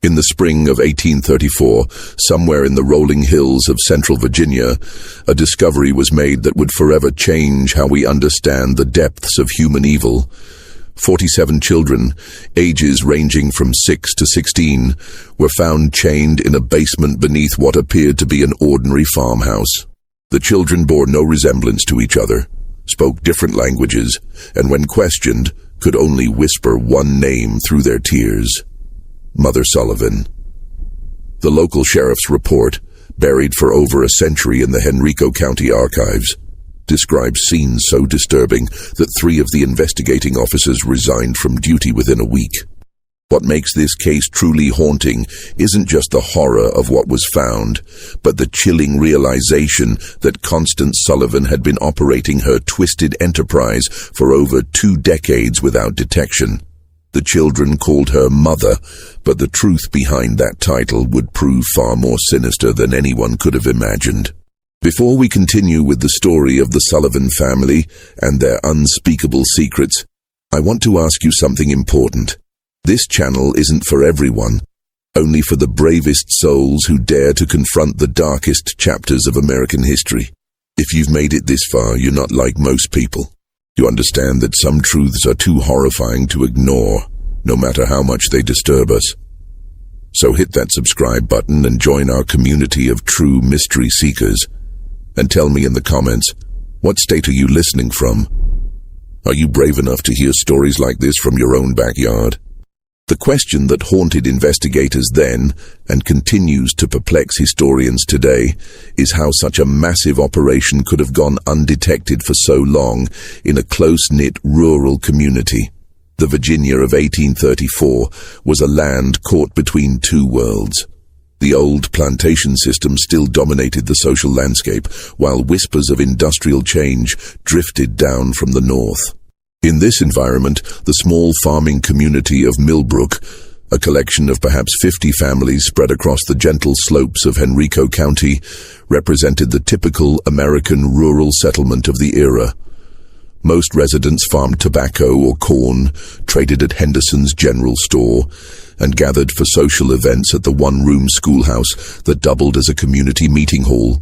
In the spring of 1834, somewhere in the rolling hills of central Virginia, a discovery was made that would forever change how we understand the depths of human evil. 47 children, ages ranging from 6 to 16, were found chained in a basement beneath what appeared to be an ordinary farmhouse. The children bore no resemblance to each other, spoke different languages, and when questioned, could only whisper one name through their tears: Mother Sullivan. The local sheriff's report, buried for over a century in the Henrico County archives, describes scenes so disturbing that 3 of the investigating officers resigned from duty within a week. What makes this case truly haunting isn't just the horror of what was found, but the chilling realization that Constance Sullivan had been operating her twisted enterprise for over 2 decades without detection. The children called her Mother, but the truth behind that title would prove far more sinister than anyone could have imagined. Before we continue with the story of the Sullivan family and their unspeakable secrets, I want to ask you something important. This channel isn't for everyone, only for the bravest souls who dare to confront the darkest chapters of American history. If you've made it this far, you're not like most people. You understand that some truths are too horrifying to ignore, no matter how much they disturb us. So hit that subscribe button and join our community of true mystery seekers. And tell me in the comments, what state are you listening from? Are you brave enough to hear stories like this from your own backyard? The question that haunted investigators then, and continues to perplex historians today, is how such a massive operation could have gone undetected for so long in a close-knit rural community. The Virginia of 1834 was a land caught between 2 worlds. The old plantation system still dominated the social landscape, while whispers of industrial change drifted down from the north. In this environment, the small farming community of Millbrook, a collection of perhaps 50 families spread across the gentle slopes of Henrico County, represented the typical American rural settlement of the era. Most residents farmed tobacco or corn, traded at Henderson's general store, and gathered for social events at the one-room schoolhouse that doubled as a community meeting hall.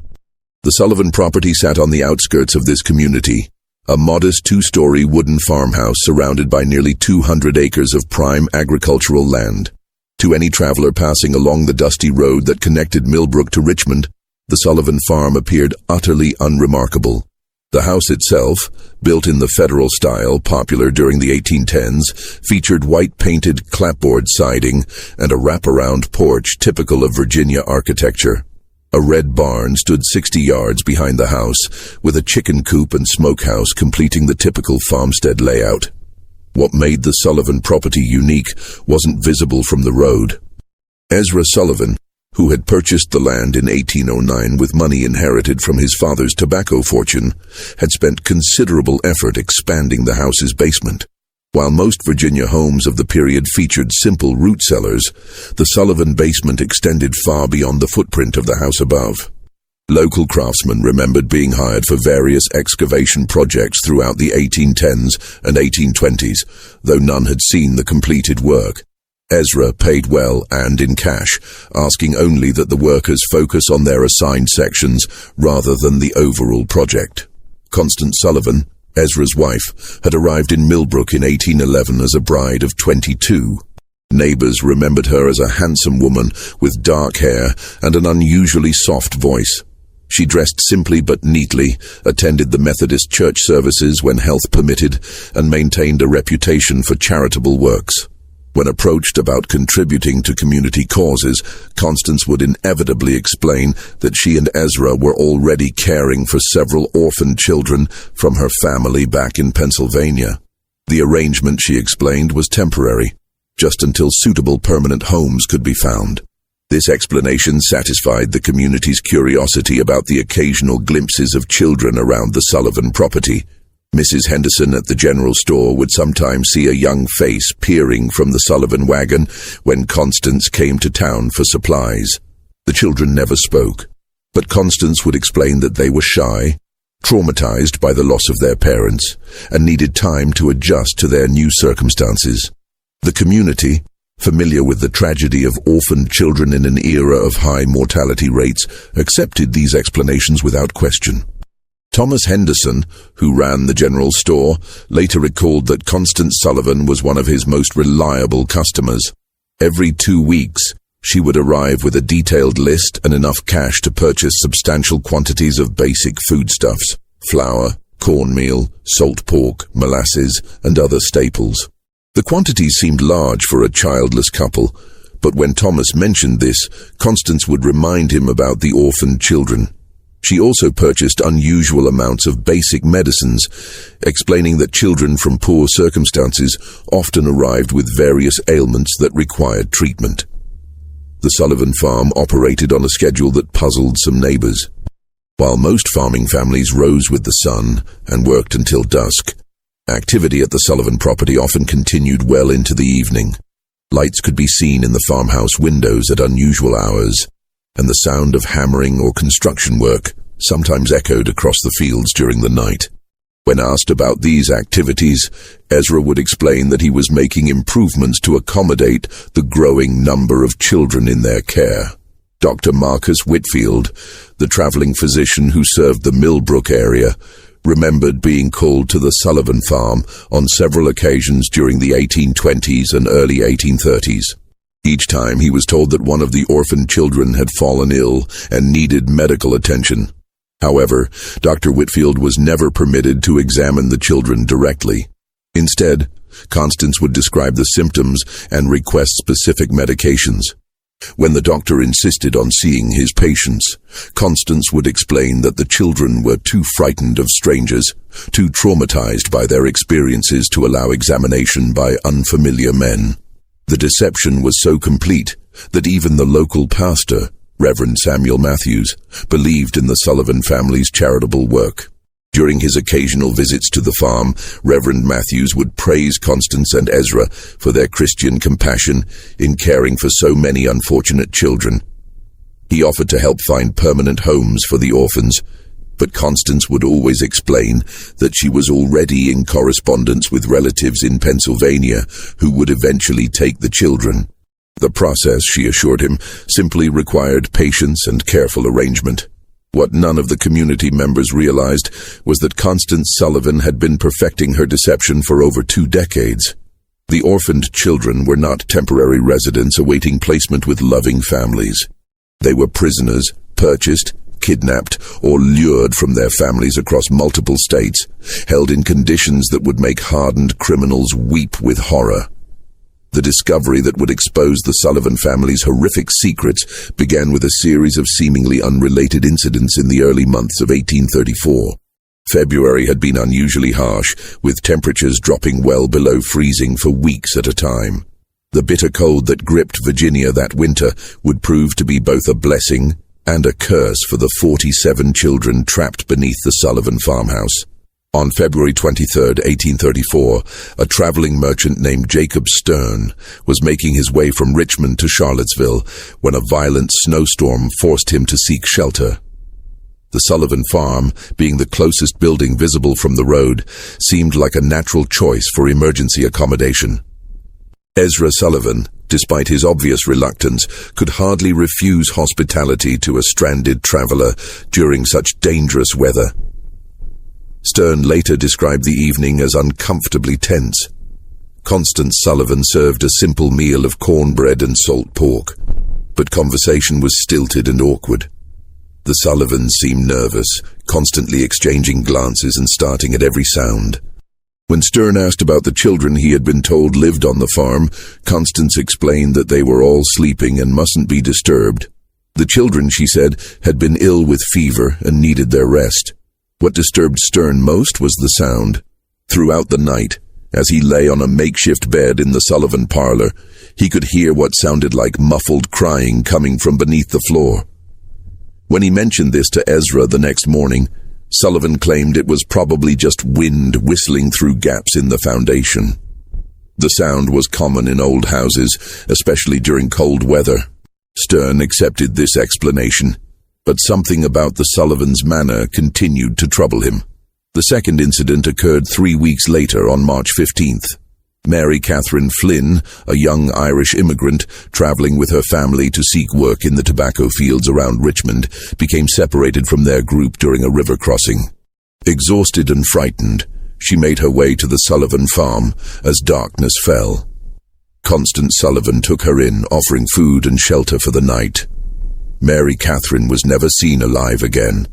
The Sullivan property sat on the outskirts of this community, a modest 2-story wooden farmhouse surrounded by nearly 200 acres of prime agricultural land. To any traveler passing along the dusty road that connected Millbrook to Richmond, the Sullivan farm appeared utterly unremarkable. The house itself, built in the Federal style popular during the 1810s, featured white-painted clapboard siding and a wraparound porch typical of Virginia architecture. A red barn stood 60 yards behind the house, with a chicken coop and smokehouse completing the typical farmstead layout. What made the Sullivan property unique wasn't visible from the road. Ezra Sullivan, who had purchased the land in 1809 with money inherited from his father's tobacco fortune, had spent considerable effort expanding the house's basement. While most Virginia homes of the period featured simple root cellars, the Sullivan basement extended far beyond the footprint of the house above. Local craftsmen remembered being hired for various excavation projects throughout the 1810s and 1820s, though none had seen the completed work. Ezra paid well and in cash, asking only that the workers focus on their assigned sections rather than the overall project. Constance Sullivan, Ezra's wife, had arrived in Millbrook in 1811 as a bride of 22. Neighbors remembered her as a handsome woman with dark hair and an unusually soft voice. She dressed simply but neatly, attended the Methodist church services when health permitted, and maintained a reputation for charitable works. When approached about contributing to community causes, Constance would inevitably explain that she and Ezra were already caring for several orphaned children from her family back in Pennsylvania. The arrangement, she explained, was temporary, just until suitable permanent homes could be found. This explanation satisfied the community's curiosity about the occasional glimpses of children around the Sullivan property. Mrs. Henderson at the general store would sometimes see a young face peering from the Sullivan wagon when Constance came to town for supplies. The children never spoke, but Constance would explain that they were shy, traumatized by the loss of their parents, and needed time to adjust to their new circumstances. The community, familiar with the tragedy of orphaned children in an era of high mortality rates, accepted these explanations without question. Thomas Henderson, who ran the general store, later recalled that Constance Sullivan was one of his most reliable customers. Every 2 weeks, she would arrive with a detailed list and enough cash to purchase substantial quantities of basic foodstuffs: flour, cornmeal, salt pork, molasses, and other staples. The quantities seemed large for a childless couple, but when Thomas mentioned this, Constance would remind him about the orphaned children. She also purchased unusual amounts of basic medicines, explaining that children from poor circumstances often arrived with various ailments that required treatment. The Sullivan farm operated on a schedule that puzzled some neighbors. While most farming families rose with the sun and worked until dusk, activity at the Sullivan property often continued well into the evening. Lights could be seen in the farmhouse windows at unusual hours, and the sound of hammering or construction work sometimes echoed across the fields during the night. When asked about these activities, Ezra would explain that he was making improvements to accommodate the growing number of children in their care. Dr. Marcus Whitfield, the traveling physician who served the Millbrook area, remembered being called to the Sullivan farm on several occasions during the 1820s and early 1830s. Each time he was told that one of the orphaned children had fallen ill and needed medical attention. However, Dr. Whitfield was never permitted to examine the children directly. Instead, Constance would describe the symptoms and request specific medications. When the doctor insisted on seeing his patients, Constance would explain that the children were too frightened of strangers, too traumatized by their experiences to allow examination by unfamiliar men. The deception was so complete that even the local pastor, Reverend Samuel Matthews, believed in the Sullivan family's charitable work. During his occasional visits to the farm, Reverend Matthews would praise Constance and Ezra for their Christian compassion in caring for so many unfortunate children. He offered to help find permanent homes for the orphans, but Constance would always explain that she was already in correspondence with relatives in Pennsylvania who would eventually take the children. The process, she assured him, simply required patience and careful arrangement. What none of the community members realized was that Constance Sullivan had been perfecting her deception for over 2 decades. The orphaned children were not temporary residents awaiting placement with loving families. They were prisoners, purchased, kidnapped, or lured from their families across multiple states, held in conditions that would make hardened criminals weep with horror. The discovery that would expose the Sullivan family's horrific secrets began with a series of seemingly unrelated incidents in the early months of 1834. February had been unusually harsh, with temperatures dropping well below freezing for weeks at a time. The bitter cold that gripped Virginia that winter would prove to be both a blessing and a curse for the 47 children trapped beneath the Sullivan farmhouse. On February 23, 1834, a traveling merchant named Jacob Stern was making his way from Richmond to Charlottesville when a violent snowstorm forced him to seek shelter. The Sullivan farm, being the closest building visible from the road, seemed like a natural choice for emergency accommodation. Ezra Sullivan, despite his obvious reluctance, could hardly refuse hospitality to a stranded traveler during such dangerous weather. Stern later described the evening as uncomfortably tense. Constance Sullivan served a simple meal of cornbread and salt pork, but conversation was stilted and awkward. The Sullivans seemed nervous, constantly exchanging glances and starting at every sound. When Stern asked about the children he had been told lived on the farm, Constance explained that they were all sleeping and mustn't be disturbed. The children, she said, had been ill with fever and needed their rest. What disturbed Stern most was the sound. Throughout the night, as he lay on a makeshift bed in the Sullivan parlor, he could hear what sounded like muffled crying coming from beneath the floor. When he mentioned this to Ezra the next morning, Sullivan claimed it was probably just wind whistling through gaps in the foundation. The sound was common in old houses, especially during cold weather. Stern accepted this explanation, but something about the Sullivans' manner continued to trouble him. The second incident occurred 3 weeks later on March 15th. Mary Catherine Flynn, a young Irish immigrant traveling with her family to seek work in the tobacco fields around Richmond, became separated from their group during a river crossing. Exhausted and frightened, she made her way to the Sullivan farm as darkness fell. Constance Sullivan took her in, offering food and shelter for the night. Mary Catherine was never seen alive again.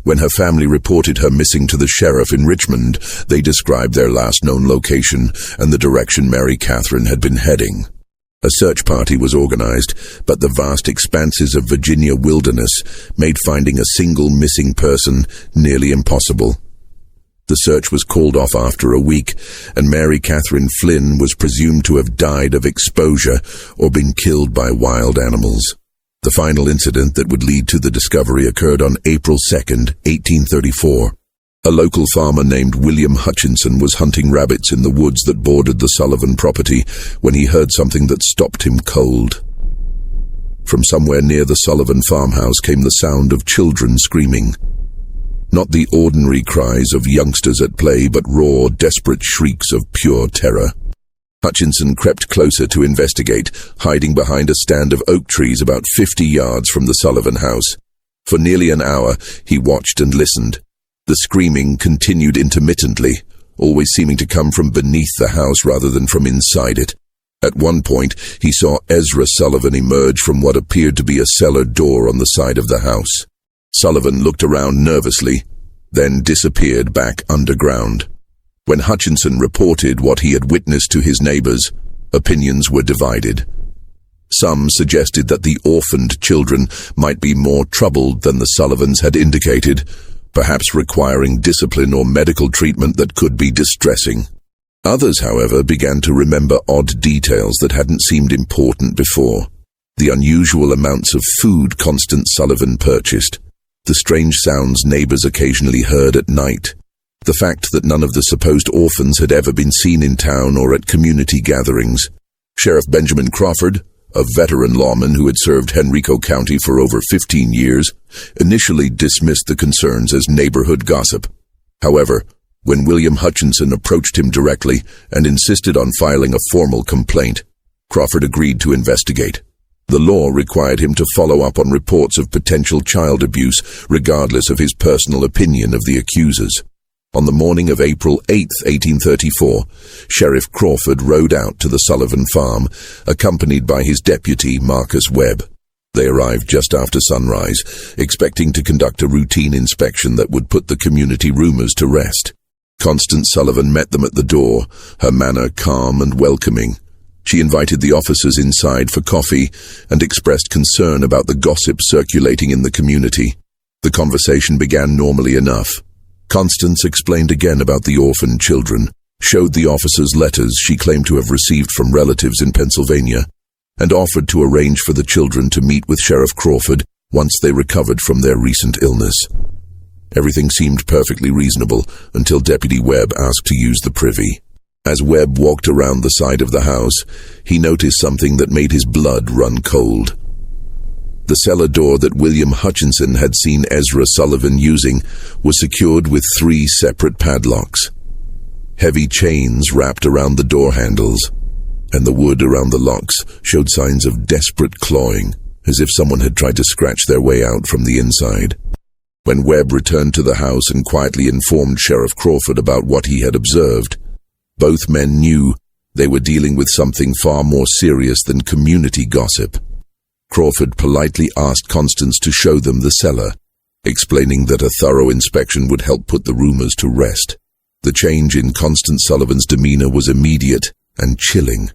When her family reported her missing to the sheriff in Richmond, they described their last known location and the direction Mary Catherine had been heading. A search party was organized, but the vast expanses of Virginia wilderness made finding a single missing person nearly impossible. The search was called off after a week, and Mary Catherine Flynn was presumed to have died of exposure or been killed by wild animals. The final incident that would lead to the discovery occurred on April 2, 1834. A local farmer named William Hutchinson was hunting rabbits in the woods that bordered the Sullivan property when he heard something that stopped him cold. From somewhere near the Sullivan farmhouse came the sound of children screaming. Not the ordinary cries of youngsters at play, but raw, desperate shrieks of pure terror. Hutchinson crept closer to investigate, hiding behind a stand of oak trees about 50 yards from the Sullivan house. For nearly an hour, he watched and listened. The screaming continued intermittently, always seeming to come from beneath the house rather than from inside it. At one point, he saw Ezra Sullivan emerge from what appeared to be a cellar door on the side of the house. Sullivan looked around nervously, then disappeared back underground. When Hutchinson reported what he had witnessed to his neighbors, opinions were divided. Some suggested that the orphaned children might be more troubled than the Sullivans had indicated, perhaps requiring discipline or medical treatment that could be distressing. Others, however, began to remember odd details that hadn't seemed important before. The unusual amounts of food Constance Sullivan purchased, the strange sounds neighbors occasionally heard at night, the fact that none of the supposed orphans had ever been seen in town or at community gatherings. Sheriff Benjamin Crawford, a veteran lawman who had served Henrico County for over 15 years, initially dismissed the concerns as neighborhood gossip. However, when William Hutchinson approached him directly and insisted on filing a formal complaint, Crawford agreed to investigate. The law required him to follow up on reports of potential child abuse, regardless of his personal opinion of the accusers. On the morning of April 8, 1834, Sheriff Crawford rode out to the Sullivan farm, accompanied by his deputy, Marcus Webb. They arrived just after sunrise, expecting to conduct a routine inspection that would put the community rumors to rest. Constance Sullivan met them at the door, her manner calm and welcoming. She invited the officers inside for coffee and expressed concern about the gossip circulating in the community. The conversation began normally enough. Constance explained again about the orphaned children, showed the officers letters she claimed to have received from relatives in Pennsylvania, and offered to arrange for the children to meet with Sheriff Crawford once they recovered from their recent illness. Everything seemed perfectly reasonable until Deputy Webb asked to use the privy. As Webb walked around the side of the house, he noticed something that made his blood run cold. The cellar door that William Hutchinson had seen Ezra Sullivan using was secured with 3 separate padlocks. Heavy chains wrapped around the door handles, and the wood around the locks showed signs of desperate clawing, as if someone had tried to scratch their way out from the inside. When Webb returned to the house and quietly informed Sheriff Crawford about what he had observed, both men knew they were dealing with something far more serious than community gossip. Crawford politely asked Constance to show them the cellar, explaining that a thorough inspection would help put the rumors to rest. The change in Constance Sullivan's demeanor was immediate and chilling.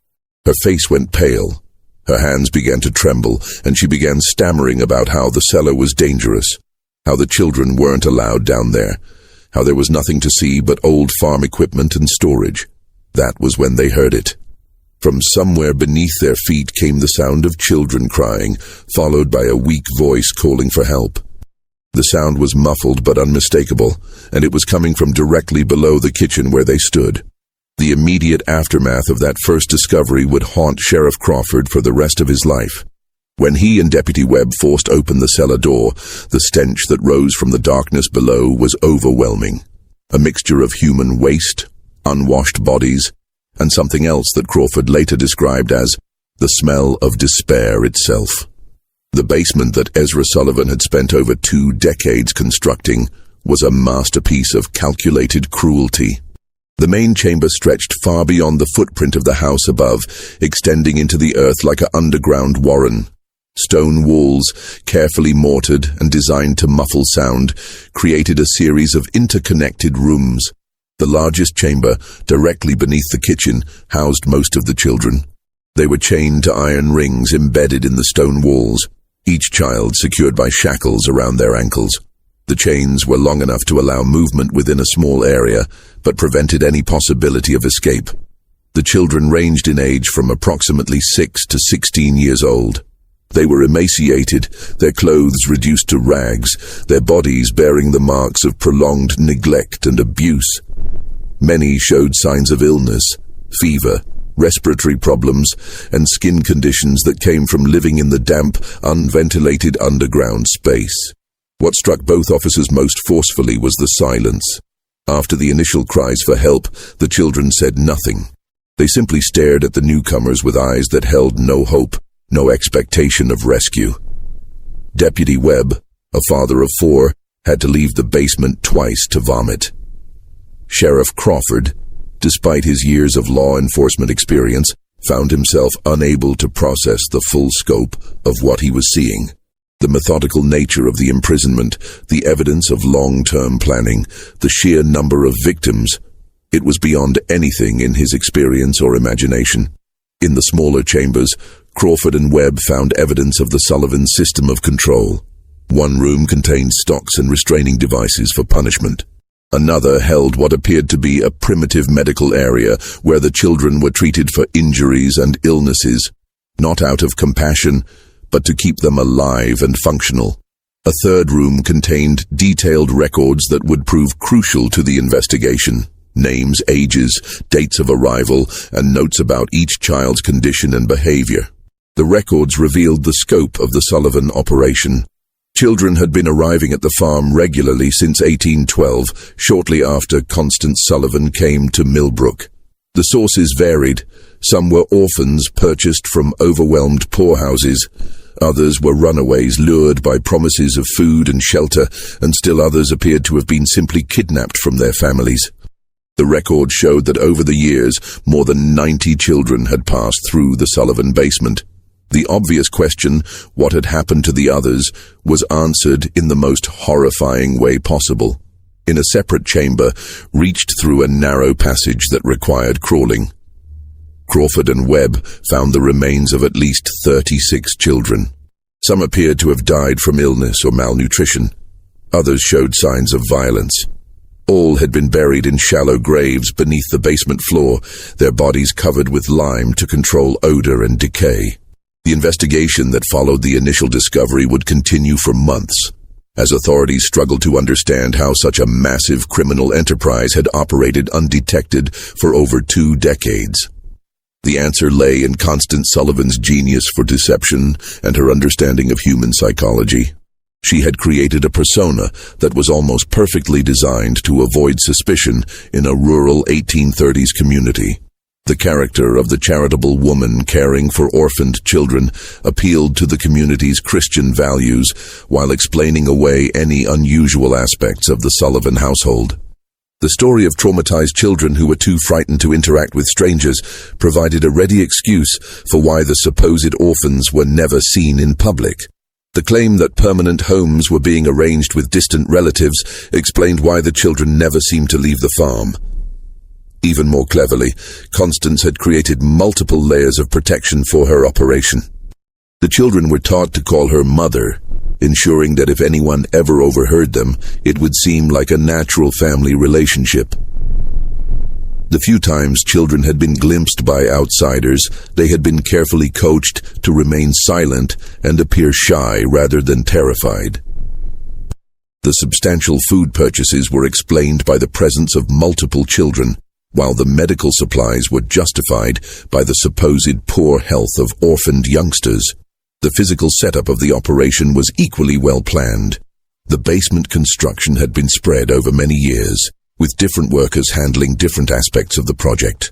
Her face went pale, her hands began to tremble, and she began stammering about how the cellar was dangerous, how the children weren't allowed down there, how there was nothing to see but old farm equipment and storage. That was when they heard it. From somewhere beneath their feet came the sound of children crying, followed by a weak voice calling for help. The sound was muffled but unmistakable, and it was coming from directly below the kitchen where they stood. The immediate aftermath of that first discovery would haunt Sheriff Crawford for the rest of his life. When he and Deputy Webb forced open the cellar door, the stench that rose from the darkness below was overwhelming. A mixture of human waste, unwashed bodies, and something else that Crawford later described as the smell of despair itself. The basement that Ezra Sullivan had spent over 2 decades constructing was a masterpiece of calculated cruelty. The main chamber stretched far beyond the footprint of the house above, extending into the earth like an underground warren. Stone walls, carefully mortared and designed to muffle sound, created a series of interconnected rooms. The largest chamber, directly beneath the kitchen, housed most of the children. They were chained to iron rings embedded in the stone walls, each child secured by shackles around their ankles. The chains were long enough to allow movement within a small area, but prevented any possibility of escape. The children ranged in age from approximately 6 to 16 years old. They were emaciated, their clothes reduced to rags, their bodies bearing the marks of prolonged neglect and abuse. Many showed signs of illness, fever, respiratory problems, and skin conditions that came from living in the damp, unventilated underground space. What struck both officers most forcefully was the silence. After the initial cries for help, the children said nothing. They simply stared at the newcomers with eyes that held no hope, no expectation of rescue. Deputy Webb, a father of 4, had to leave the basement twice to vomit. Sheriff Crawford, despite his years of law enforcement experience, found himself unable to process the full scope of what he was seeing. The methodical nature of the imprisonment, the evidence of long-term planning, the sheer number of victims, it was beyond anything in his experience or imagination. In the smaller chambers, Crawford and Webb found evidence of the Sullivan system of control. One room contained stocks and restraining devices for punishment. Another held what appeared to be a primitive medical area where the children were treated for injuries and illnesses, not out of compassion, but to keep them alive and functional. A third room contained detailed records that would prove crucial to the investigation. Names, ages, dates of arrival, and notes about each child's condition and behavior. The records revealed the scope of the Sullivan operation. Children had been arriving at the farm regularly since 1812, shortly after Constance Sullivan came to Millbrook. The sources varied. Some were orphans purchased from overwhelmed poorhouses. Others were runaways lured by promises of food and shelter, and still others appeared to have been simply kidnapped from their families. The record showed that over the years, more than 90 children had passed through the Sullivan basement. The obvious question, what had happened to the others, was answered in the most horrifying way possible. In a separate chamber, reached through a narrow passage that required crawling. Crawford and Webb found the remains of at least 36 children. Some appeared to have died from illness or malnutrition. Others showed signs of violence. All had been buried in shallow graves beneath the basement floor, their bodies covered with lime to control odor and decay. The investigation that followed the initial discovery would continue for months, as authorities struggled to understand how such a massive criminal enterprise had operated undetected for over 2 decades. The answer lay in Constance Sullivan's genius for deception and her understanding of human psychology. She had created a persona that was almost perfectly designed to avoid suspicion in a rural 1830s community. The character of the charitable woman caring for orphaned children appealed to the community's Christian values while explaining away any unusual aspects of the Sullivan household. The story of traumatized children who were too frightened to interact with strangers provided a ready excuse for why the supposed orphans were never seen in public. The claim that permanent homes were being arranged with distant relatives explained why the children never seemed to leave the farm. Even more cleverly, Constance had created multiple layers of protection for her operation. The children were taught to call her mother, ensuring that if anyone ever overheard them, it would seem like a natural family relationship. The few times children had been glimpsed by outsiders, they had been carefully coached to remain silent and appear shy rather than terrified. The substantial food purchases were explained by the presence of multiple children, while the medical supplies were justified by the supposed poor health of orphaned youngsters. The physical setup of the operation was equally well planned. The basement construction had been spread over many years, with different workers handling different aspects of the project.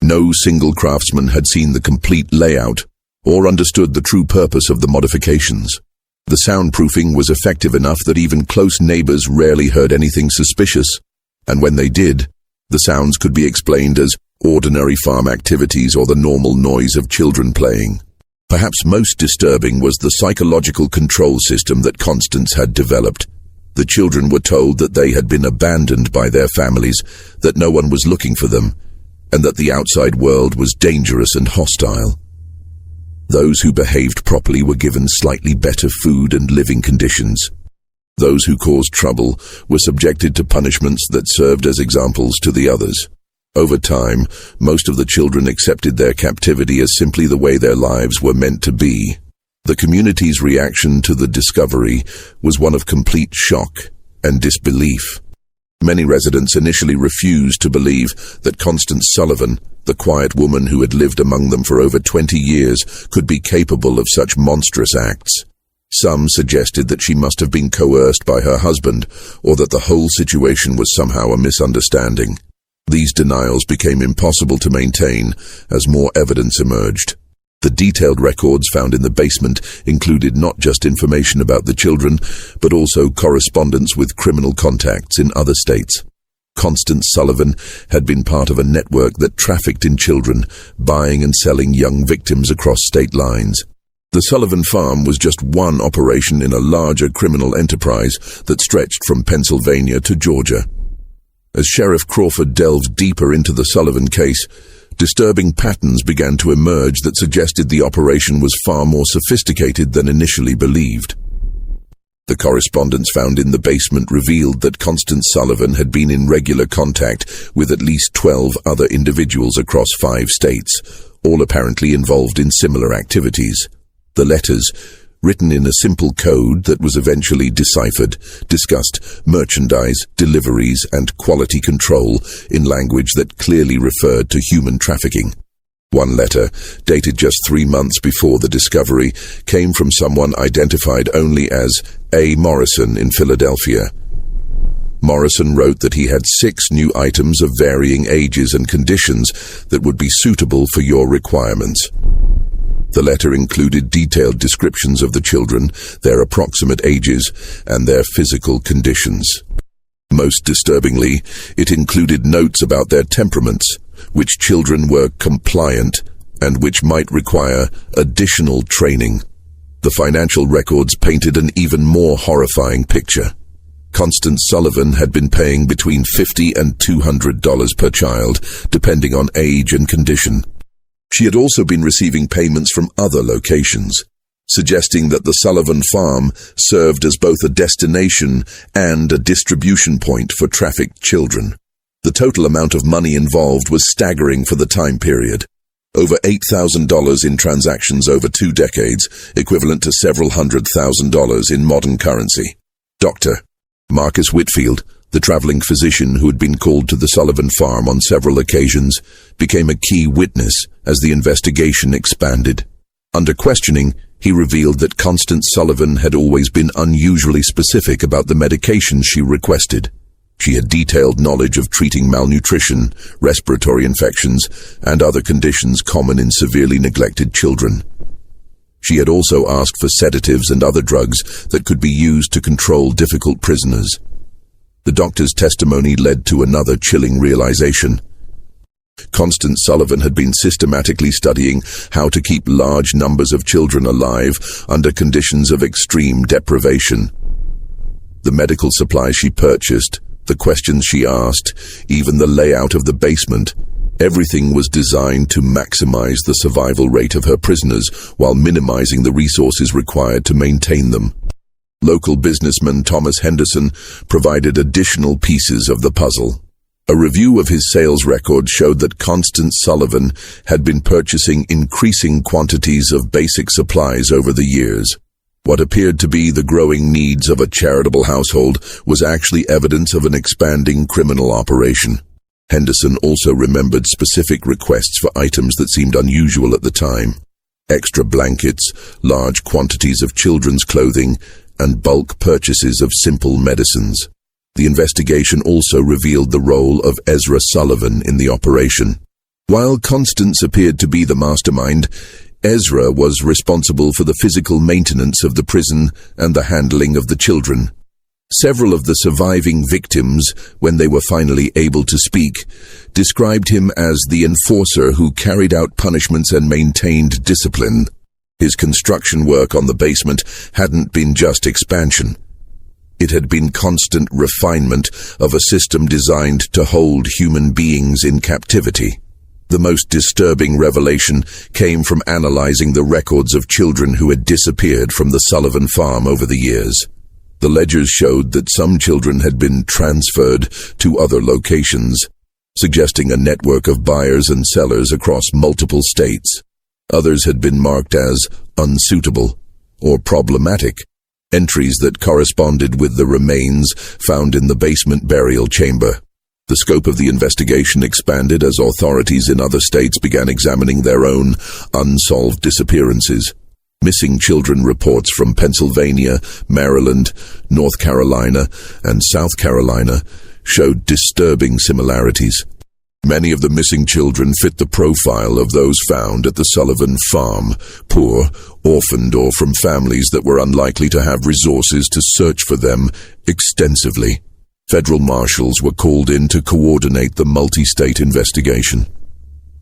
No single craftsman had seen the complete layout or understood the true purpose of the modifications. The soundproofing was effective enough that even close neighbors rarely heard anything suspicious, and when they did, the sounds could be explained as ordinary farm activities or the normal noise of children playing. Perhaps most disturbing was the psychological control system that Constance had developed. The children were told that they had been abandoned by their families, that no one was looking for them, and that the outside world was dangerous and hostile. Those who behaved properly were given slightly better food and living conditions. Those who caused trouble were subjected to punishments that served as examples to the others. Over time, most of the children accepted their captivity as simply the way their lives were meant to be. The community's reaction to the discovery was one of complete shock and disbelief. Many residents initially refused to believe that Constance Sullivan, the quiet woman who had lived among them for over 20 years, could be capable of such monstrous acts. Some suggested that she must have been coerced by her husband, or that the whole situation was somehow a misunderstanding. These denials became impossible to maintain as more evidence emerged. The detailed records found in the basement included not just information about the children, but also correspondence with criminal contacts in other states. Constance Sullivan had been part of a network that trafficked in children, buying and selling young victims across state lines. The Sullivan farm was just one operation in a larger criminal enterprise that stretched from Pennsylvania to Georgia. As Sheriff Crawford delved deeper into the Sullivan case, disturbing patterns began to emerge that suggested the operation was far more sophisticated than initially believed. The correspondence found in the basement revealed that Constance Sullivan had been in regular contact with at least 12 other individuals across 5 states, all apparently involved in similar activities. The letters, written in a simple code that was eventually deciphered, discussed merchandise, deliveries, and quality control in language that clearly referred to human trafficking. One letter, dated just 3 months before the discovery, came from someone identified only as A. Morrison in Philadelphia. Morrison wrote that he had 6 new items of varying ages and conditions that would be suitable for your requirements. The letter included detailed descriptions of the children, their approximate ages, and their physical conditions. Most disturbingly, it included notes about their temperaments, which children were compliant and which might require additional training. The financial records painted an even more horrifying picture. Constance Sullivan had been paying between $50 and $200 per child, depending on age and condition. She had also been receiving payments from other locations, suggesting that the Sullivan farm served as both a destination and a distribution point for trafficked children. The total amount of money involved was staggering for the time period. Over $8,000 in transactions over 2 decades, equivalent to several $100,000 in modern currency. Dr. Marcus Whitfield, the traveling physician who had been called to the Sullivan farm on several occasions, became a key witness as the investigation expanded. Under questioning, he revealed that Constance Sullivan had always been unusually specific about the medications she requested. She had detailed knowledge of treating malnutrition, respiratory infections, and other conditions common in severely neglected children. She had also asked for sedatives and other drugs that could be used to control difficult prisoners. The doctor's testimony led to another chilling realization. Constance Sullivan had been systematically studying how to keep large numbers of children alive under conditions of extreme deprivation. The medical supplies she purchased, the questions she asked, even the layout of the basement, everything was designed to maximize the survival rate of her prisoners while minimizing the resources required to maintain them. Local businessman Thomas Henderson provided additional pieces of the puzzle. A review of his sales record showed that Constance Sullivan had been purchasing increasing quantities of basic supplies over the years. What appeared to be the growing needs of a charitable household was actually evidence of an expanding criminal operation. Henderson also remembered specific requests for items that seemed unusual at the time. Extra blankets, large quantities of children's clothing, and bulk purchases of simple medicines. The investigation also revealed the role of Ezra Sullivan in the operation. While Constance appeared to be the mastermind, Ezra was responsible for the physical maintenance of the prison and the handling of the children. Several of the surviving victims, when they were finally able to speak, described him as the enforcer who carried out punishments and maintained discipline. His construction work on the basement hadn't been just expansion. It had been constant refinement of a system designed to hold human beings in captivity. The most disturbing revelation came from analyzing the records of children who had disappeared from the Sullivan farm over the years. The ledgers showed that some children had been transferred to other locations, suggesting a network of buyers and sellers across multiple states. Others had been marked as unsuitable or problematic, entries that corresponded with the remains found in the basement burial chamber. The scope of the investigation expanded as authorities in other states began examining their own unsolved disappearances. Missing children reports from Pennsylvania, Maryland, North Carolina, and South Carolina showed disturbing similarities. Many of the missing children fit the profile of those found at the Sullivan farm, poor, orphaned, or from families that were unlikely to have resources to search for them extensively. Federal marshals were called in to coordinate the multi-state investigation.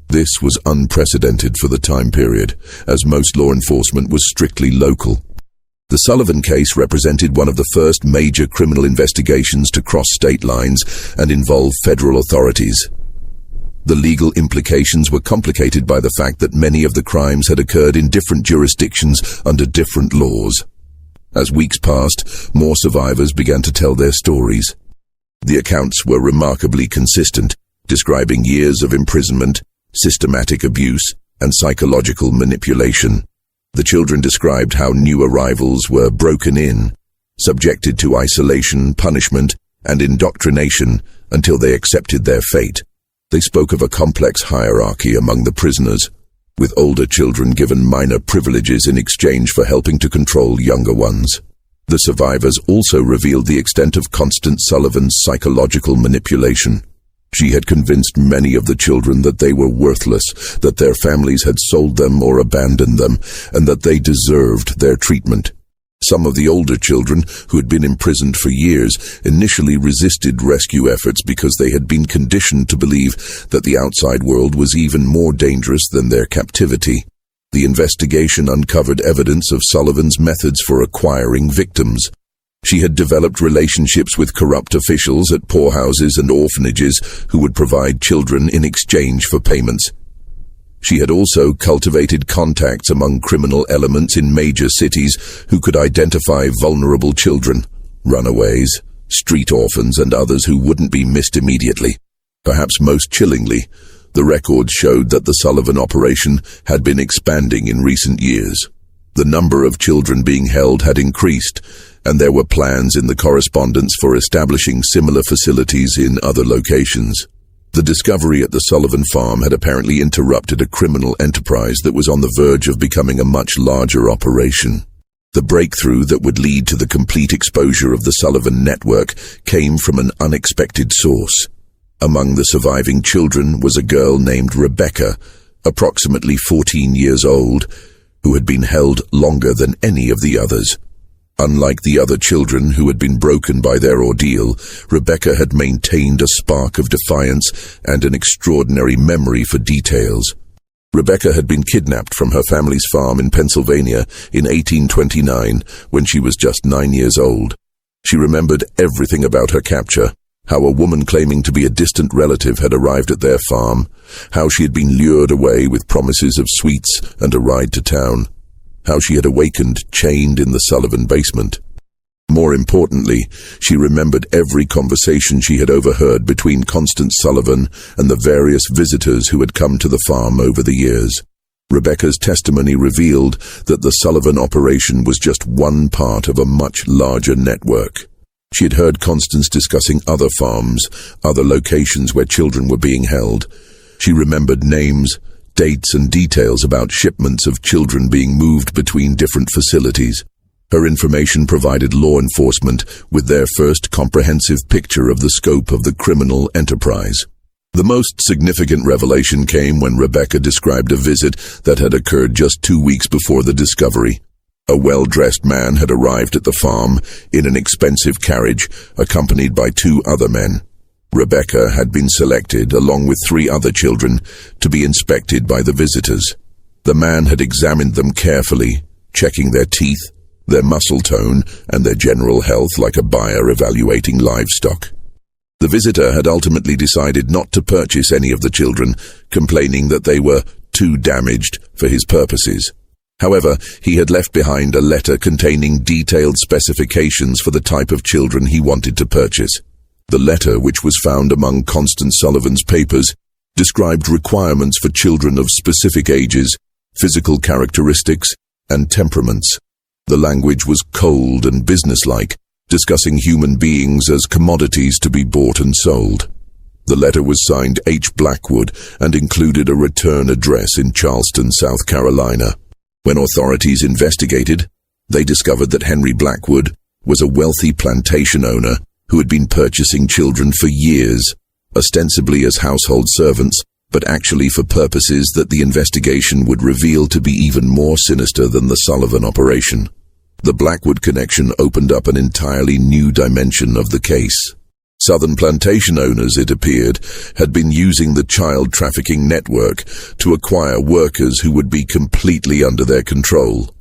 This was unprecedented for the time period, as most law enforcement was strictly local. The Sullivan case represented one of the first major criminal investigations to cross state lines and involve federal authorities. The legal implications were complicated by the fact that many of the crimes had occurred in different jurisdictions under different laws. As weeks passed, more survivors began to tell their stories. The accounts were remarkably consistent, describing years of imprisonment, systematic abuse, and psychological manipulation. The children described how new arrivals were broken in, subjected to isolation, punishment, and indoctrination until they accepted their fate. They spoke of a complex hierarchy among the prisoners, with older children given minor privileges in exchange for helping to control younger ones. The survivors also revealed the extent of Constance Sullivan's psychological manipulation. She had convinced many of the children that they were worthless, that their families had sold them or abandoned them, and that they deserved their treatment. Some of the older children, who had been imprisoned for years, initially resisted rescue efforts because they had been conditioned to believe that the outside world was even more dangerous than their captivity. The investigation uncovered evidence of Sullivan's methods for acquiring victims. She had developed relationships with corrupt officials at poorhouses and orphanages who would provide children in exchange for payments. She had also cultivated contacts among criminal elements in major cities who could identify vulnerable children, runaways, street orphans, and others who wouldn't be missed immediately. Perhaps most chillingly, the records showed that the Sullivan operation had been expanding in recent years. The number of children being held had increased, and there were plans in the correspondence for establishing similar facilities in other locations. The discovery at the Sullivan farm had apparently interrupted a criminal enterprise that was on the verge of becoming a much larger operation. The breakthrough that would lead to the complete exposure of the Sullivan network came from an unexpected source. Among the surviving children was a girl named Rebecca, approximately 14 years old, who had been held longer than any of the others. Unlike the other children who had been broken by their ordeal, Rebecca had maintained a spark of defiance and an extraordinary memory for details. Rebecca had been kidnapped from her family's farm in Pennsylvania in 1829 when she was just 9 years old. She remembered everything about her capture: how a woman claiming to be a distant relative had arrived at their farm, how she had been lured away with promises of sweets and a ride to town, how she had awakened chained in the Sullivan basement. More importantly, she remembered every conversation she had overheard between Constance Sullivan and the various visitors who had come to the farm over the years. Rebecca's testimony revealed that the Sullivan operation was just one part of a much larger network. She had heard Constance discussing other farms, other locations where children were being held. She remembered names, dates, and details about shipments of children being moved between different facilities. Her information provided law enforcement with their first comprehensive picture of the scope of the criminal enterprise. The most significant revelation came when Rebecca described a visit that had occurred just 2 weeks before the discovery. A well-dressed man had arrived at the farm in an expensive carriage, accompanied by 2 other men. Rebecca had been selected, along with 3 other children, to be inspected by the visitors. The man had examined them carefully, checking their teeth, their muscle tone, and their general health like a buyer evaluating livestock. The visitor had ultimately decided not to purchase any of the children, complaining that they were too damaged for his purposes. However, he had left behind a letter containing detailed specifications for the type of children he wanted to purchase. The letter, which was found among Constance Sullivan's papers, described requirements for children of specific ages, physical characteristics, and temperaments. The language was cold and businesslike, discussing human beings as commodities to be bought and sold. The letter was signed H. Blackwood and included a return address in Charleston, South Carolina. When authorities investigated, they discovered that Henry Blackwood was a wealthy plantation owner who had been purchasing children for years, ostensibly as household servants, but actually for purposes that the investigation would reveal to be even more sinister than the Sullivan operation. The Blackwood connection opened up an entirely new dimension of the case. Southern plantation owners, it appeared, had been using the child trafficking network to acquire workers who would be completely under their control.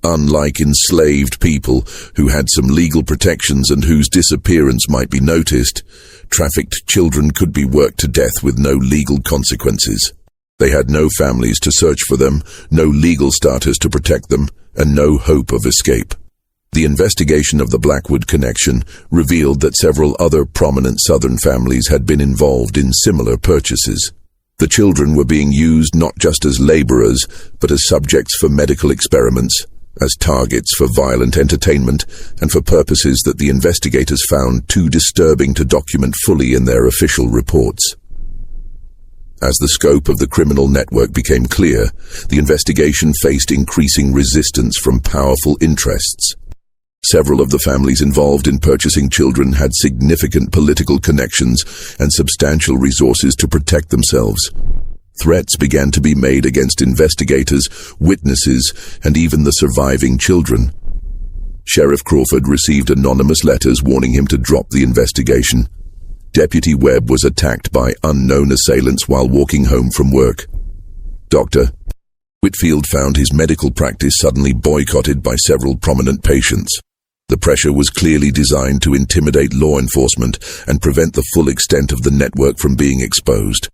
Unlike enslaved people who had some legal protections and whose disappearance might be noticed, trafficked children could be worked to death with no legal consequences. They had no families to search for them, no legal status to protect them, and no hope of escape. The investigation of the Blackwood connection revealed that several other prominent Southern families had been involved in similar purchases. The children were being used not just as laborers, but as subjects for medical experiments, as targets for violent entertainment, and for purposes that the investigators found too disturbing to document fully in their official reports. As the scope of the criminal network became clear, the investigation faced increasing resistance from powerful interests. Several of the families involved in purchasing children had significant political connections and substantial resources to protect themselves. Threats began to be made against investigators, witnesses, and even the surviving children. Sheriff Crawford received anonymous letters warning him to drop the investigation. Deputy Webb was attacked by unknown assailants while walking home from work. Dr. Whitfield found his medical practice suddenly boycotted by several prominent patients. The pressure was clearly designed to intimidate law enforcement and prevent the full extent of the network from being exposed.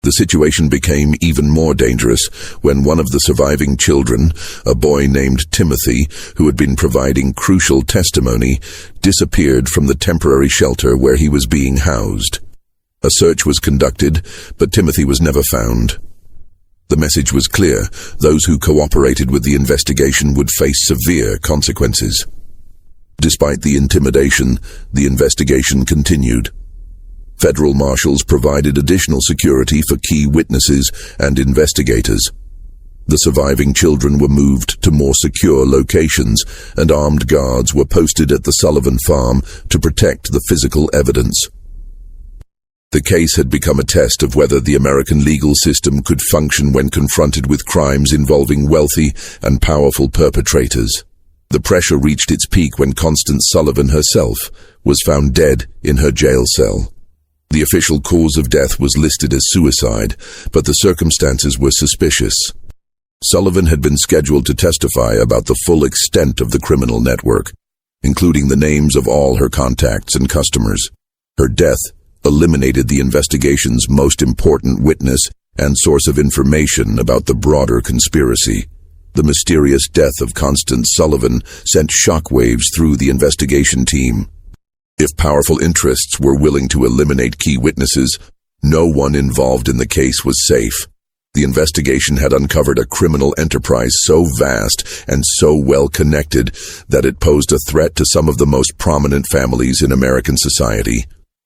The situation became even more dangerous when one of the surviving children, a boy named Timothy, who had been providing crucial testimony, disappeared from the temporary shelter where he was being housed. A search was conducted, but Timothy was never found. The message was clear: those who cooperated with the investigation would face severe consequences. Despite the intimidation, the investigation continued. Federal marshals provided additional security for key witnesses and investigators. The surviving children were moved to more secure locations, and armed guards were posted at the Sullivan farm to protect the physical evidence. The case had become a test of whether the American legal system could function when confronted with crimes involving wealthy and powerful perpetrators. The pressure reached its peak when Constance Sullivan herself was found dead in her jail cell. The official cause of death was listed as suicide, but the circumstances were suspicious. Sullivan had been scheduled to testify about the full extent of the criminal network, including the names of all her contacts and customers. Her death eliminated the investigation's most important witness and source of information about the broader conspiracy. The mysterious death of Constance Sullivan sent shockwaves through the investigation team. If powerful interests were willing to eliminate key witnesses, no one involved in the case was safe. The investigation had uncovered a criminal enterprise so vast and so well connected that it posed a threat to some of the most prominent families in American society.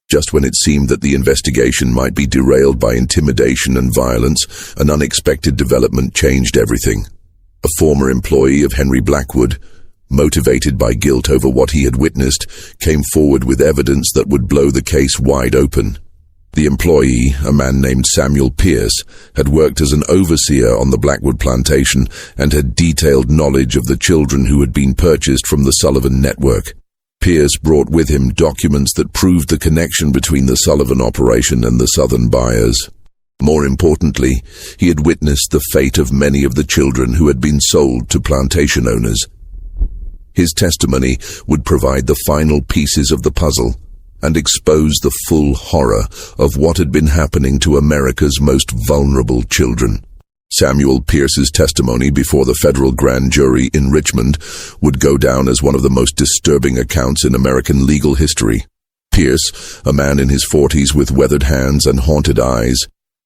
Just when it seemed that the investigation might be derailed by intimidation and violence, an unexpected development changed everything. A former employee of Henry Blackwood, motivated by guilt over what he had witnessed, came forward with evidence that would blow the case wide open. The employee, a man named Samuel Pierce, had worked as an overseer on the Blackwood plantation and had detailed knowledge of the children who had been purchased from the Sullivan network. Pierce brought with him documents that proved the connection between the Sullivan operation and the southern buyers. More importantly, he had witnessed the fate of many of the children who had been sold to plantation owners. His testimony would provide the final pieces of the puzzle and expose the full horror of what had been happening to America's most vulnerable children. Samuel Pierce's testimony before the federal grand jury in Richmond would go down as one of the most disturbing accounts in American legal history. Pierce, a man in his 40s with weathered hands and haunted eyes,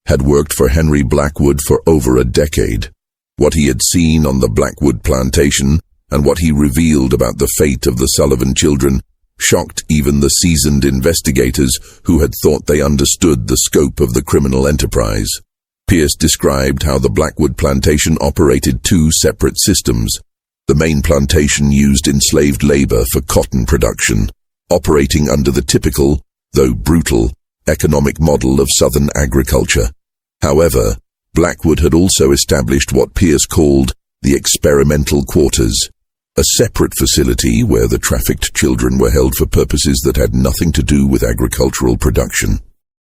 had worked for Henry Blackwood for over a decade. What he had seen on the Blackwood plantation and what he revealed about the fate of the Sullivan children shocked even the seasoned investigators who had thought they understood the scope of the criminal enterprise. Pierce described how the Blackwood plantation operated two separate systems. The main plantation used enslaved labor for cotton production, operating under the typical, though brutal, economic model of Southern agriculture. However, Blackwood had also established what Pierce called the experimental quarters, a separate facility where the trafficked children were held for purposes that had nothing to do with agricultural production.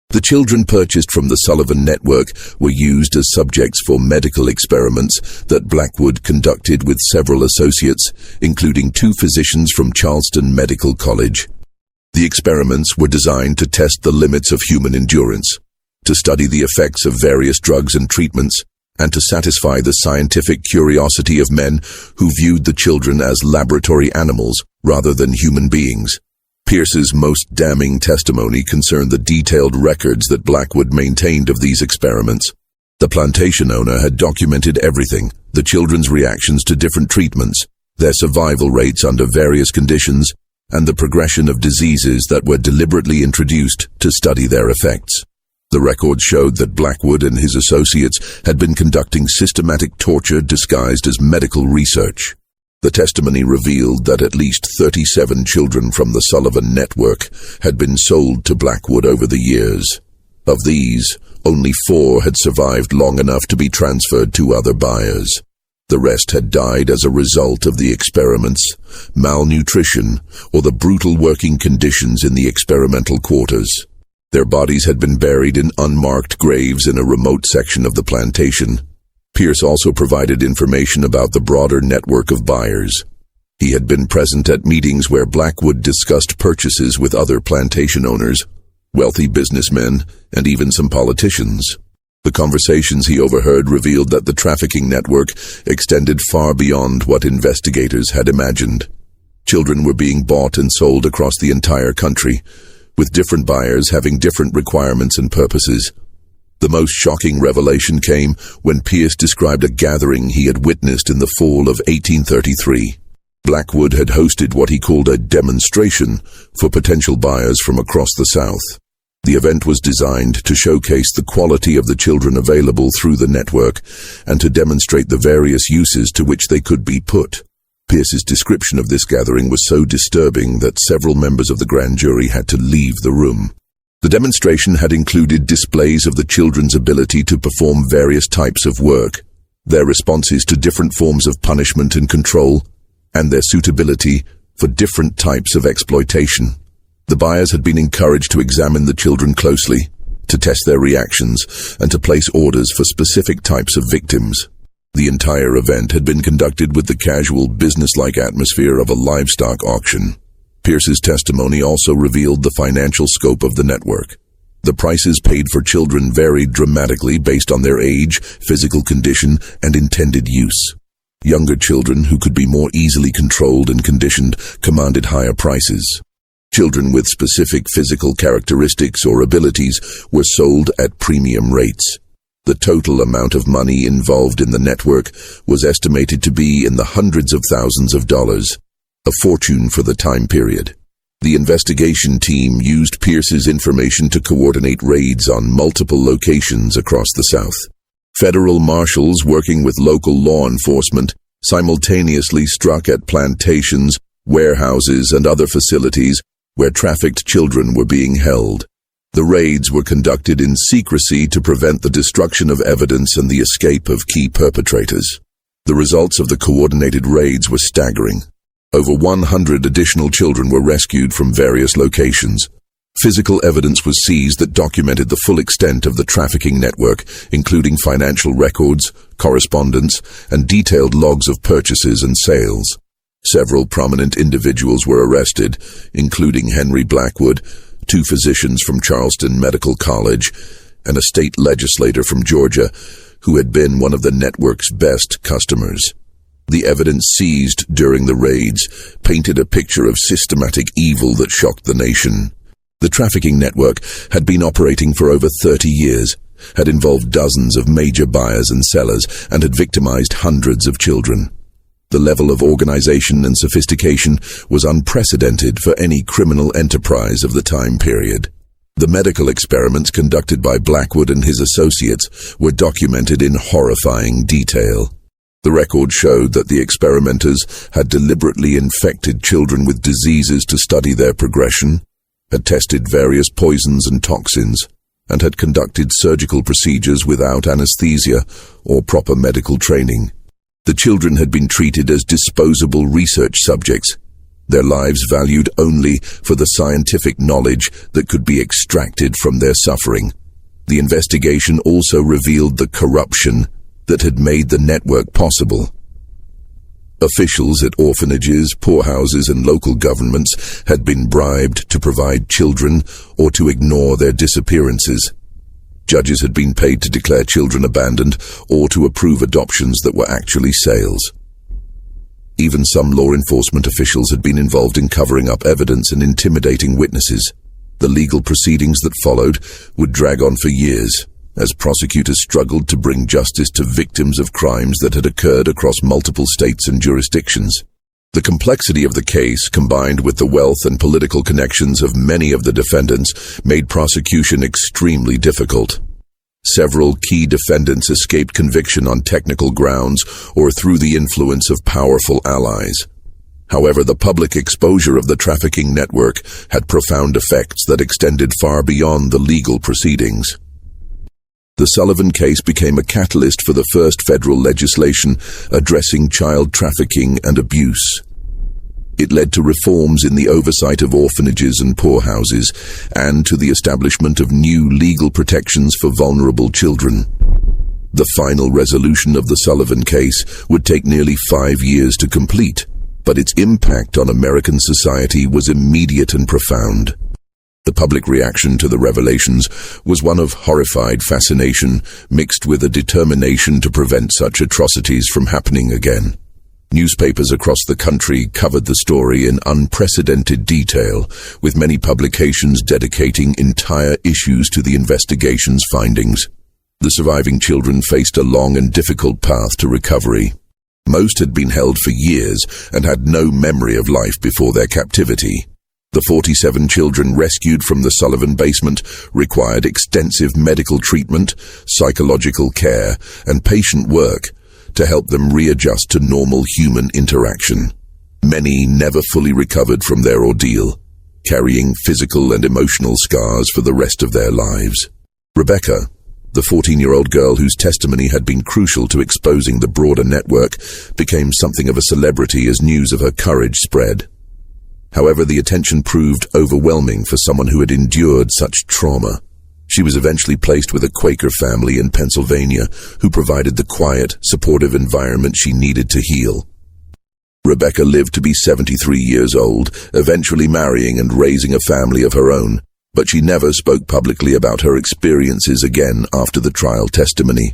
The children purchased from the Sullivan network were used as subjects for medical experiments that Blackwood conducted with several associates, including 2 physicians from Charleston Medical College. The experiments were designed to test the limits of human endurance, to study the effects of various drugs and treatments, and to satisfy the scientific curiosity of men who viewed the children as laboratory animals rather than human beings. Pierce's most damning testimony concerned the detailed records that Blackwood maintained of these experiments. The plantation owner had documented everything: the children's reactions to different treatments, their survival rates under various conditions, and the progression of diseases that were deliberately introduced to study their effects. The records showed that Blackwood and his associates had been conducting systematic torture disguised as medical research. The testimony revealed that at least 37 children from the Sullivan network had been sold to Blackwood over the years. Of these, only 4 had survived long enough to be transferred to other buyers. The rest had died as a result of the experiments, malnutrition, or the brutal working conditions in the experimental quarters. Their bodies had been buried in unmarked graves in a remote section of the plantation. Pierce also provided information about the broader network of buyers. He had been present at meetings where Blackwood discussed purchases with other plantation owners, wealthy businessmen, and even some politicians. The conversations he overheard revealed that the trafficking network extended far beyond what investigators had imagined. Children were being bought and sold across the entire country, with different buyers having different requirements and purposes. The most shocking revelation came when Pierce described a gathering he had witnessed in the fall of 1833. Blackwood had hosted what he called a demonstration for potential buyers from across the South. The event was designed to showcase the quality of the children available through the network and to demonstrate the various uses to which they could be put. Pierce's description of this gathering was so disturbing that several members of the grand jury had to leave the room. The demonstration had included displays of the children's ability to perform various types of work, their responses to different forms of punishment and control, and their suitability for different types of exploitation. The buyers had been encouraged to examine the children closely, to test their reactions, and to place orders for specific types of victims. The entire event had been conducted with the casual, business-like atmosphere of a livestock auction. Pierce's testimony also revealed the financial scope of the network. The prices paid for children varied dramatically based on their age, physical condition, and intended use. Younger children who could be more easily controlled and conditioned commanded higher prices. Children with specific physical characteristics or abilities were sold at premium rates. The total amount of money involved in the network was estimated to be in the hundreds of thousands of dollars, a fortune for the time period. The investigation team used Pierce's information to coordinate raids on multiple locations across the South. Federal marshals working with local law enforcement simultaneously struck at plantations, warehouses, and other facilities where trafficked children were being held. The raids were conducted in secrecy to prevent the destruction of evidence and the escape of key perpetrators. The results of the coordinated raids were staggering. Over 100 additional children were rescued from various locations. Physical evidence was seized that documented the full extent of the trafficking network, including financial records, correspondence, and detailed logs of purchases and sales. Several prominent individuals were arrested, including Henry Blackwood, 2 physicians from Charleston Medical College, and a state legislator from Georgia, who had been one of the network's best customers. The evidence seized during the raids painted a picture of systematic evil that shocked the nation. The trafficking network had been operating for over 30 years, had involved dozens of major buyers and sellers, and had victimized hundreds of children. The level of organization and sophistication was unprecedented for any criminal enterprise of the time period. The medical experiments conducted by Blackwood and his associates were documented in horrifying detail. The record showed that the experimenters had deliberately infected children with diseases to study their progression, had tested various poisons and toxins, and had conducted surgical procedures without anesthesia or proper medical training. The children had been treated as disposable research subjects, their lives valued only for the scientific knowledge that could be extracted from their suffering. The investigation also revealed the corruption that had made the network possible. Officials at orphanages, poorhouses, and local governments had been bribed to provide children or to ignore their disappearances. Judges had been paid to declare children abandoned or to approve adoptions that were actually sales. Even some law enforcement officials had been involved in covering up evidence and intimidating witnesses. The legal proceedings that followed would drag on for years, as prosecutors struggled to bring justice to victims of crimes that had occurred across multiple states and jurisdictions. The complexity of the case, combined with the wealth and political connections of many of the defendants, made prosecution extremely difficult. Several key defendants escaped conviction on technical grounds or through the influence of powerful allies. However, the public exposure of the trafficking network had profound effects that extended far beyond the legal proceedings. The Sullivan case became a catalyst for the first federal legislation addressing child trafficking and abuse. It led to reforms in the oversight of orphanages and poorhouses, and to the establishment of new legal protections for vulnerable children. The final resolution of the Sullivan case would take nearly 5 years to complete, but its impact on American society was immediate and profound. The public reaction to the revelations was one of horrified fascination mixed with a determination to prevent such atrocities from happening again. Newspapers across the country covered the story in unprecedented detail, with many publications dedicating entire issues to the investigation's findings. The surviving children faced a long and difficult path to recovery. Most had been held for years and had no memory of life before their captivity. The 47 children rescued from the Sullivan basement required extensive medical treatment, psychological care, and patient work to help them readjust to normal human interaction. Many never fully recovered from their ordeal, carrying physical and emotional scars for the rest of their lives. Rebecca, the 14-year-old girl whose testimony had been crucial to exposing the broader network, became something of a celebrity as news of her courage spread. However, the attention proved overwhelming for someone who had endured such trauma. She was eventually placed with a Quaker family in Pennsylvania who provided the quiet, supportive environment she needed to heal. Rebecca lived to be 73 years old, eventually marrying and raising a family of her own, but she never spoke publicly about her experiences again after the trial testimony.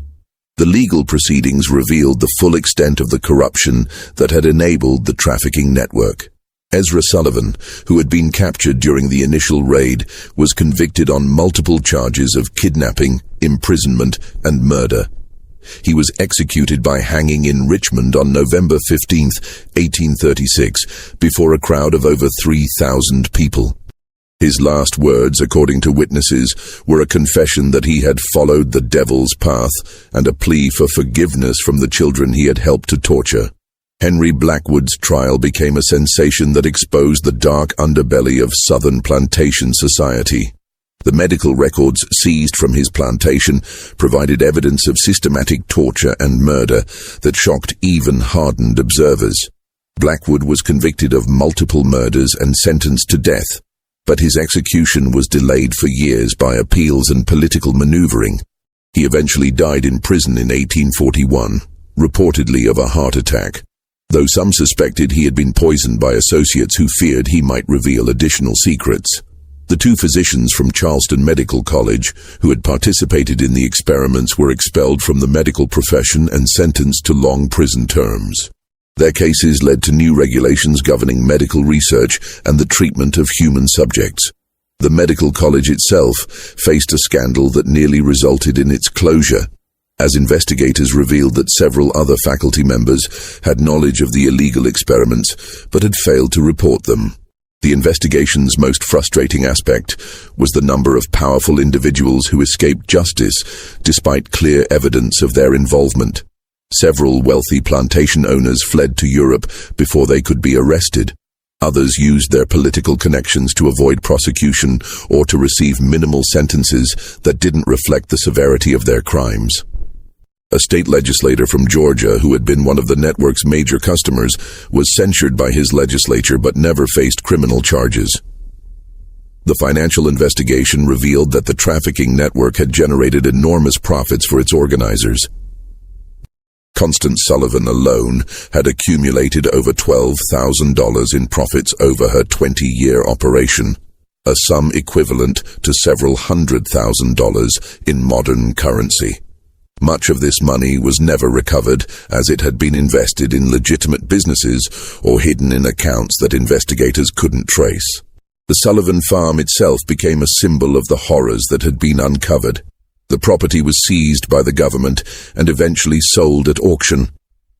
The legal proceedings revealed the full extent of the corruption that had enabled the trafficking network. Ezra Sullivan, who had been captured during the initial raid, was convicted on multiple charges of kidnapping, imprisonment, and murder. He was executed by hanging in Richmond on November 15, 1836, before a crowd of over 3,000 people. His last words, according to witnesses, were a confession that he had followed the devil's path and a plea for forgiveness from the children he had helped to torture. Henry Blackwood's trial became a sensation that exposed the dark underbelly of Southern plantation society. The medical records seized from his plantation provided evidence of systematic torture and murder that shocked even hardened observers. Blackwood was convicted of multiple murders and sentenced to death, but his execution was delayed for years by appeals and political maneuvering. He eventually died in prison in 1841, reportedly of a heart attack, though some suspected he had been poisoned by associates who feared he might reveal additional secrets. The two physicians from Charleston Medical College who had participated in the experiments were expelled from the medical profession and sentenced to long prison terms. Their cases led to new regulations governing medical research and the treatment of human subjects. The medical college itself faced a scandal that nearly resulted in its closure, as investigators revealed that several other faculty members had knowledge of the illegal experiments but had failed to report them. The investigation's most frustrating aspect was the number of powerful individuals who escaped justice despite clear evidence of their involvement. Several wealthy plantation owners fled to Europe before they could be arrested. Others used their political connections to avoid prosecution or to receive minimal sentences that didn't reflect the severity of their crimes. A state legislator from Georgia who had been one of the network's major customers was censured by his legislature but never faced criminal charges. The financial investigation revealed that the trafficking network had generated enormous profits for its organizers. Constance Sullivan alone had accumulated over $12,000 in profits over her 20-year operation, a sum equivalent to several $100,000 in modern currency. Much of this money was never recovered, as it had been invested in legitimate businesses or hidden in accounts that investigators couldn't trace. The Sullivan farm itself became a symbol of the horrors that had been uncovered. The property was seized by the government and eventually sold at auction,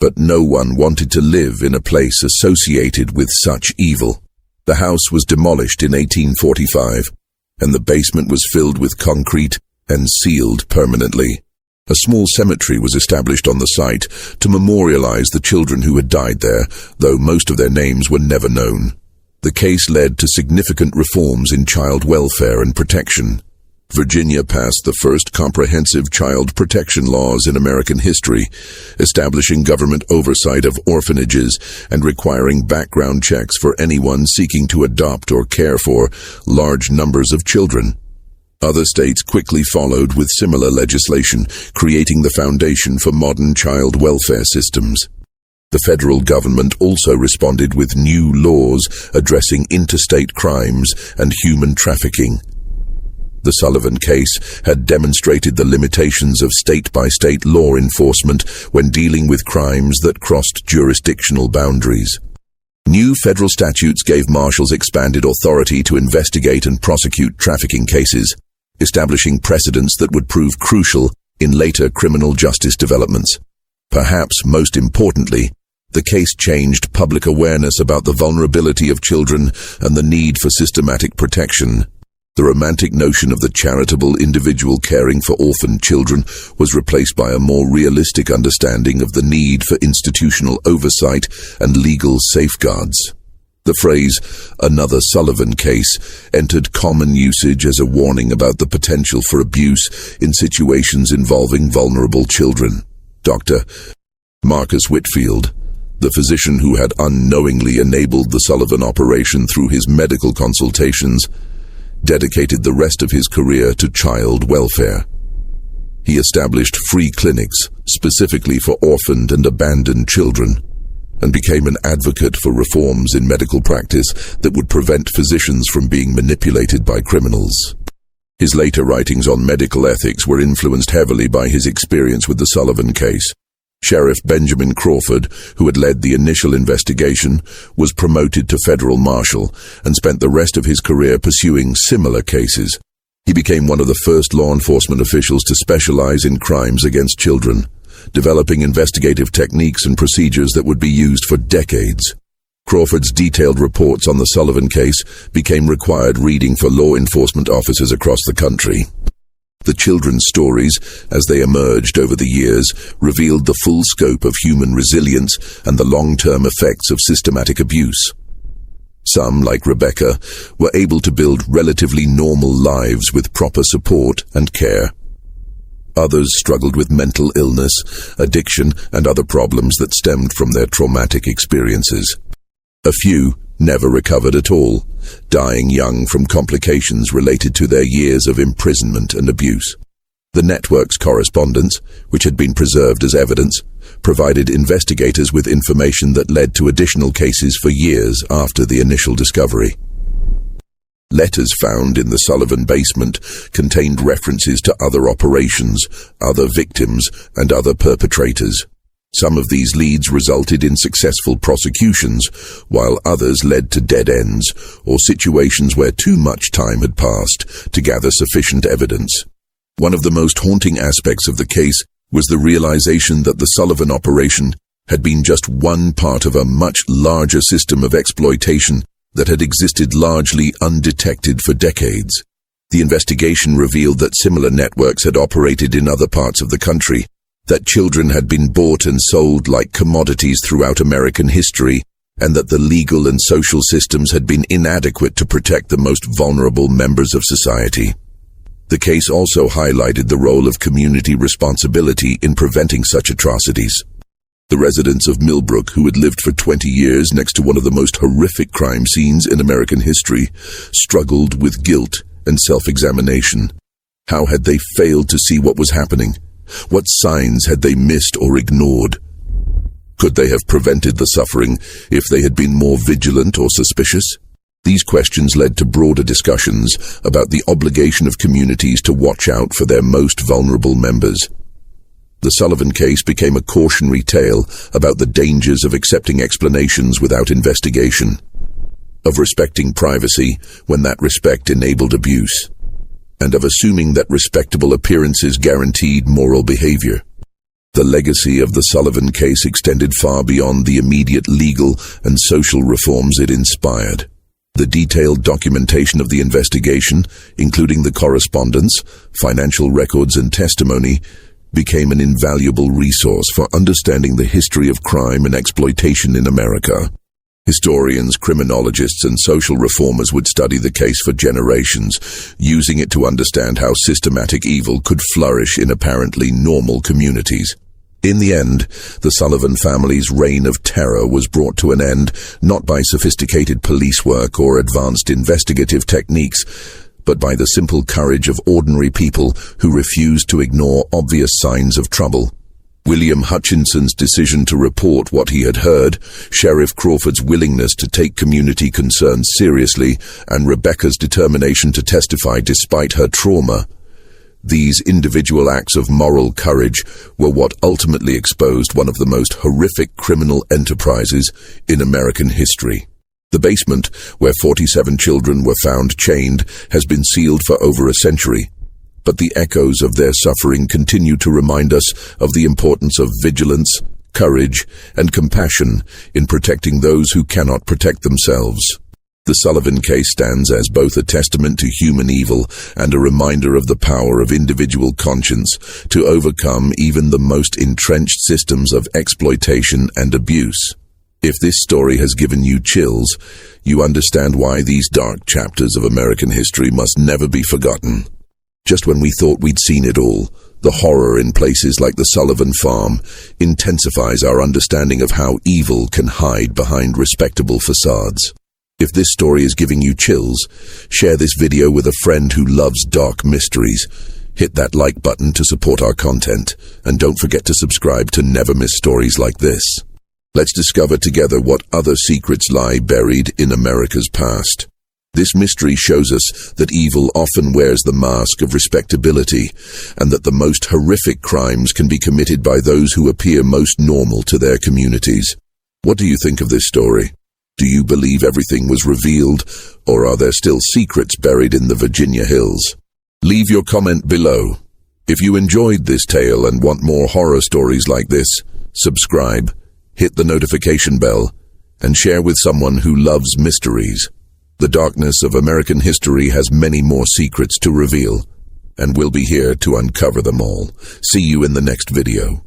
but no one wanted to live in a place associated with such evil. The house was demolished in 1845, and the basement was filled with concrete and sealed permanently. A small cemetery was established on the site to memorialize the children who had died there, though most of their names were never known. The case led to significant reforms in child welfare and protection. Virginia passed the first comprehensive child protection laws in American history, establishing government oversight of orphanages and requiring background checks for anyone seeking to adopt or care for large numbers of children. Other states quickly followed with similar legislation, creating the foundation for modern child welfare systems. The federal government also responded with new laws addressing interstate crimes and human trafficking. The Sullivan case had demonstrated the limitations of state-by-state law enforcement when dealing with crimes that crossed jurisdictional boundaries. New federal statutes gave marshals expanded authority to investigate and prosecute trafficking cases, establishing precedents that would prove crucial in later criminal justice developments. Perhaps most importantly, the case changed public awareness about the vulnerability of children and the need for systematic protection. The romantic notion of the charitable individual caring for orphaned children was replaced by a more realistic understanding of the need for institutional oversight and legal safeguards. The phrase, "another Sullivan case," entered common usage as a warning about the potential for abuse in situations involving vulnerable children. Dr. Marcus Whitfield, the physician who had unknowingly enabled the Sullivan operation through his medical consultations, dedicated the rest of his career to child welfare. He established free clinics specifically for orphaned and abandoned children, and became an advocate for reforms in medical practice that would prevent physicians from being manipulated by criminals. His later writings on medical ethics were influenced heavily by his experience with the Sullivan case. Sheriff Benjamin Crawford, who had led the initial investigation, was promoted to federal marshal and spent the rest of his career pursuing similar cases. He became one of the first law enforcement officials to specialize in crimes against children, developing investigative techniques and procedures that would be used for decades. Crawford's detailed reports on the Sullivan case became required reading for law enforcement officers across the country. The children's stories, as they emerged over the years, revealed the full scope of human resilience and the long-term effects of systematic abuse. Some, like Rebecca, were able to build relatively normal lives with proper support and care. Others struggled with mental illness, addiction, and other problems that stemmed from their traumatic experiences. A few never recovered at all, dying young from complications related to their years of imprisonment and abuse. The network's correspondence, which had been preserved as evidence, provided investigators with information that led to additional cases for years after the initial discovery. Letters found in the Sullivan basement contained references to other operations, other victims, and other perpetrators. Some of these leads resulted in successful prosecutions, while others led to dead ends or situations where too much time had passed to gather sufficient evidence. One of the most haunting aspects of the case was the realization that the Sullivan operation had been just one part of a much larger system of exploitation that had existed largely undetected for decades. The investigation revealed that similar networks had operated in other parts of the country, that children had been bought and sold like commodities throughout American history, and that the legal and social systems had been inadequate to protect the most vulnerable members of society. The case also highlighted the role of community responsibility in preventing such atrocities. The residents of Millbrook, who had lived for 20 years next to one of the most horrific crime scenes in American history, struggled with guilt and self-examination. How had they failed to see what was happening? What signs had they missed or ignored? Could they have prevented the suffering if they had been more vigilant or suspicious? These questions led to broader discussions about the obligation of communities to watch out for their most vulnerable members. The Sullivan case became a cautionary tale about the dangers of accepting explanations without investigation, of respecting privacy when that respect enabled abuse, and of assuming that respectable appearances guaranteed moral behavior. The legacy of the Sullivan case extended far beyond the immediate legal and social reforms it inspired. The detailed documentation of the investigation, including the correspondence, financial records, and testimony, became an invaluable resource for understanding the history of crime and exploitation in America. Historians, criminologists, and social reformers would study the case for generations, using it to understand how systematic evil could flourish in apparently normal communities. In the end, the Sullivan family's reign of terror was brought to an end not by sophisticated police work or advanced investigative techniques, but by the simple courage of ordinary people who refused to ignore obvious signs of trouble. William Hutchinson's decision to report what he had heard, Sheriff Crawford's willingness to take community concerns seriously, and Rebecca's determination to testify despite her trauma. These individual acts of moral courage were what ultimately exposed one of the most horrific criminal enterprises in American history. The basement, where 47 children were found chained, has been sealed for over a century, but the echoes of their suffering continue to remind us of the importance of vigilance, courage, and compassion in protecting those who cannot protect themselves. The Sullivan case stands as both a testament to human evil and a reminder of the power of individual conscience to overcome even the most entrenched systems of exploitation and abuse. If this story has given you chills, you understand why these dark chapters of American history must never be forgotten. Just when we thought we'd seen it all, the horror in places like the Sullivan farm intensifies our understanding of how evil can hide behind respectable facades. If this story is giving you chills, share this video with a friend who loves dark mysteries. Hit that like button to support our content, and don't forget to subscribe to never miss stories like this. Let's discover together what other secrets lie buried in America's past. This mystery shows us that evil often wears the mask of respectability, and that the most horrific crimes can be committed by those who appear most normal to their communities. What do you think of this story? Do you believe everything was revealed, or are there still secrets buried in the Virginia hills? Leave your comment below. If you enjoyed this tale and want more horror stories like this, subscribe, hit the notification bell, and share with someone who loves mysteries. The darkness of American history has many more secrets to reveal, and we'll be here to uncover them all. See you in the next video.